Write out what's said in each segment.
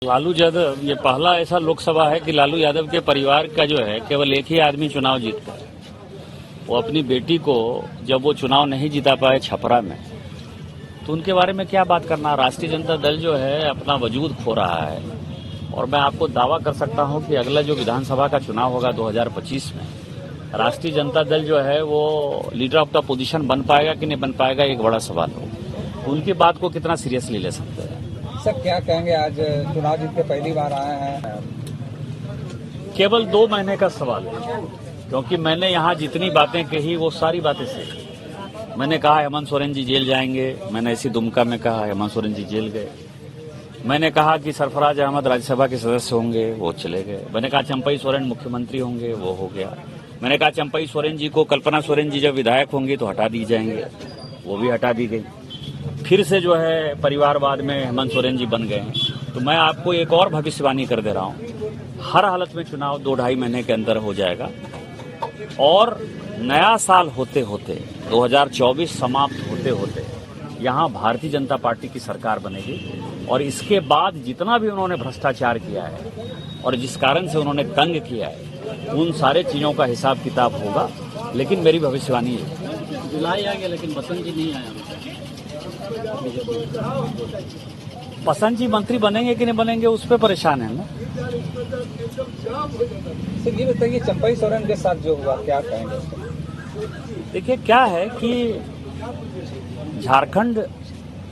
लालू यादव ये पहला ऐसा लोकसभा है कि लालू यादव के परिवार का जो है केवल एक ही आदमी चुनाव जीतता है। वो अपनी बेटी को जब वो चुनाव नहीं जीता पाए छपरा में, तो उनके बारे में क्या बात करना। राष्ट्रीय जनता दल जो है अपना वजूद खो रहा है और मैं आपको दावा कर सकता हूं कि अगला जो विधानसभा का चुनाव होगा 2025 में राष्ट्रीय जनता दल जो है वो लीडर ऑफ द पोजीशन बन पाएगा कि नहीं बन पाएगा, एक बड़ा सवाल हो। उनकी बात को कितना सीरियसली ले सकते हैं। सर क्या कहेंगे, आज चुनाव जीत के पहली बार आए हैं? केवल 2 महीने का सवाल है, क्योंकि मैंने यहाँ जितनी बातें कही वो सारी बातें सही। मैंने कहा हेमंत सोरेन जी जेल जाएंगे, मैंने इसी दुमका में कहा हेमंत सोरेन जी जेल गए। मैंने कहा कि सरफराज अहमद राज्यसभा के सदस्य होंगे, वो चले गए। मैंने कहा चंपई सोरेन मुख्यमंत्री होंगे, वो हो गया। मैंने कहा चंपई सोरेन जी को कल्पना सोरेन जी जब विधायक होंगी तो हटा दी जाएंगे, वो भी हटा दी गई। फिर से जो है परिवारवाद में हेमंत सोरेन जी बन गए हैं। तो मैं आपको एक और भविष्यवाणी कर दे रहा हूं, हर हालत में चुनाव 2-2.5 महीने के अंदर हो जाएगा और नया साल होते होते 2024 समाप्त होते होते यहां भारतीय जनता पार्टी की सरकार बनेगी और इसके बाद जितना भी उन्होंने भ्रष्टाचार किया है और जिस कारण से उन्होंने तंग किया है उन सारे चीजों का हिसाब किताब होगा। लेकिन मेरी भविष्यवाणी है जुलाई आ गया लेकिन बसंत जी नहीं आया। बसंत जी मंत्री बनेंगे कि नहीं बनेंगे उस पर परेशान है ना। सर ये बताइए चंपई सोरेन के साथ जो हुआ क्या कहेंगे? देखिए क्या है कि झारखंड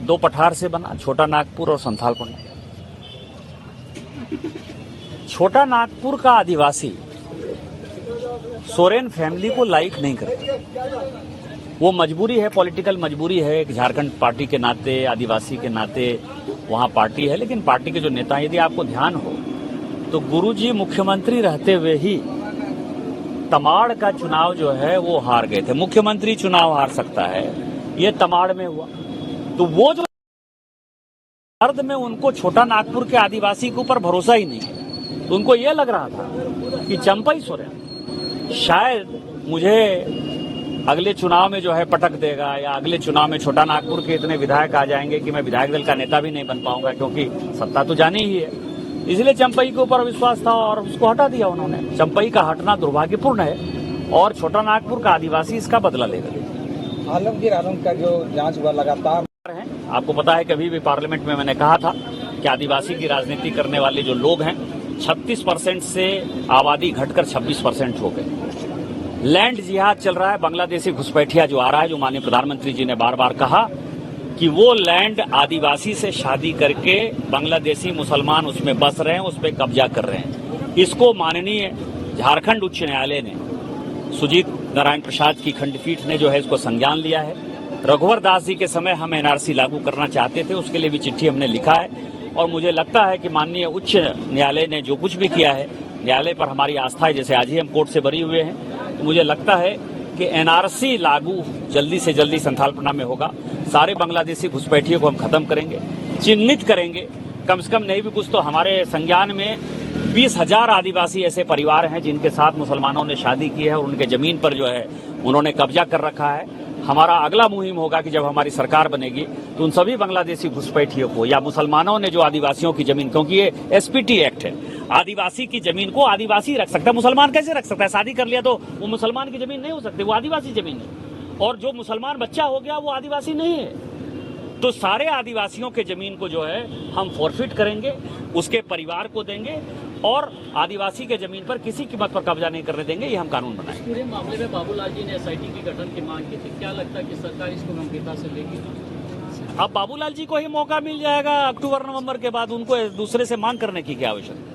2 पठार से बना, छोटा नागपुर और संथालपट्टी। छोटा नागपुर का आदिवासी सोरेन फैमिली को लाइक नहीं करता। वो मजबूरी है, पॉलिटिकल मजबूरी है, एक झारखंड पार्टी के नाते, आदिवासी के नाते वहां पार्टी है। लेकिन पार्टी के जो नेता, यदि आपको ध्यान हो तो गुरुजी मुख्यमंत्री रहते हुए ही तमाड़ का चुनाव जो है वो हार गए थे। मुख्यमंत्री चुनाव हार सकता है, ये तमाड़ में हुआ। तो वो जो अर्ध में उनको छोटा नागपुर के आदिवासी के ऊपर भरोसा ही नहीं है। तो उनको ये लग रहा था कि चंपई सोरेन शायद मुझे अगले चुनाव में जो है पटक देगा या अगले चुनाव में छोटा नागपुर के इतने विधायक आ जाएंगे कि मैं विधायक दल का नेता भी नहीं बन पाऊंगा, क्योंकि सत्ता तो जानी ही है। इसलिए चंपई के ऊपर विश्वास था और उसको हटा दिया उन्होंने। चंपई का हटना दुर्भाग्यपूर्ण है और छोटा नागपुर का आदिवासी इसका बदला लेगा। आलमगीर आलम का जो जांच हुआ लगातार है, आपको पता है कभी भी पार्लियामेंट में मैंने कहा था कि आदिवासी की राजनीति करने वाले जो लोग हैं 36% से आबादी घटकर 26% हो गए। लैंड जिहाद चल रहा है, बांग्लादेशी घुसपैठिया जो आ रहा है, जो माननीय प्रधानमंत्री जी ने बार बार कहा कि वो लैंड आदिवासी से शादी करके बांग्लादेशी मुसलमान उसमें बस रहे हैं, उस पर कब्जा कर रहे हैं। इसको माननीय झारखंड उच्च न्यायालय ने, सुजीत नारायण प्रसाद की खंडपीठ ने जो है इसको संज्ञान लिया है। रघुवर दास जी के समय हम एनआरसी लागू करना चाहते थे, उसके लिए भी चिट्ठी हमने लिखा है और मुझे लगता है कि माननीय उच्च न्यायालय ने जो कुछ भी किया है, न्यायालय पर हमारी आस्था है। जैसे आज ही हम कोर्ट से बरी हुए हैं, तो मुझे लगता है कि एनआरसी लागू जल्दी से जल्दी संथालपट्टी में होगा। सारे बांग्लादेशी घुसपैठियों को हम खत्म करेंगे, चिन्हित करेंगे। कम से कम नहीं भी कुछ तो हमारे संज्ञान में 20,000 आदिवासी ऐसे परिवार हैं जिनके साथ मुसलमानों ने शादी की है और उनके जमीन पर जो है उन्होंने कब्जा कर रखा है। हमारा अगला मुहिम होगा कि जब हमारी सरकार बनेगी तो उन सभी बांग्लादेशी घुसपैठियों को या मुसलमानों ने जो आदिवासियों की जमीन, क्योंकि ये एसपीटी एक्ट है, आदिवासी की जमीन को आदिवासी रख सकता है, मुसलमान कैसे रख सकता है? शादी कर लिया तो वो मुसलमान की जमीन नहीं हो सकती, वो आदिवासी जमीन है। और जो मुसलमान बच्चा हो गया वो आदिवासी नहीं है। तो सारे आदिवासियों के जमीन को जो है हम फॉरफिट करेंगे, उसके परिवार को देंगे और आदिवासी के जमीन पर किसी कीमत पर कब्जा नहीं करने देंगे। ये हम कानून बनाएंगे। पूरे मामले में बाबूलाल जी ने एसआईटी के गठन की मांग की थी, क्या लगता है कि सरकार इसको गंभीरता से लेगी? अब बाबूलाल जी को ही मौका मिल जाएगा अक्टूबर नवंबर के बाद, उनको दूसरे से मांग करने की क्या आवश्यकता है?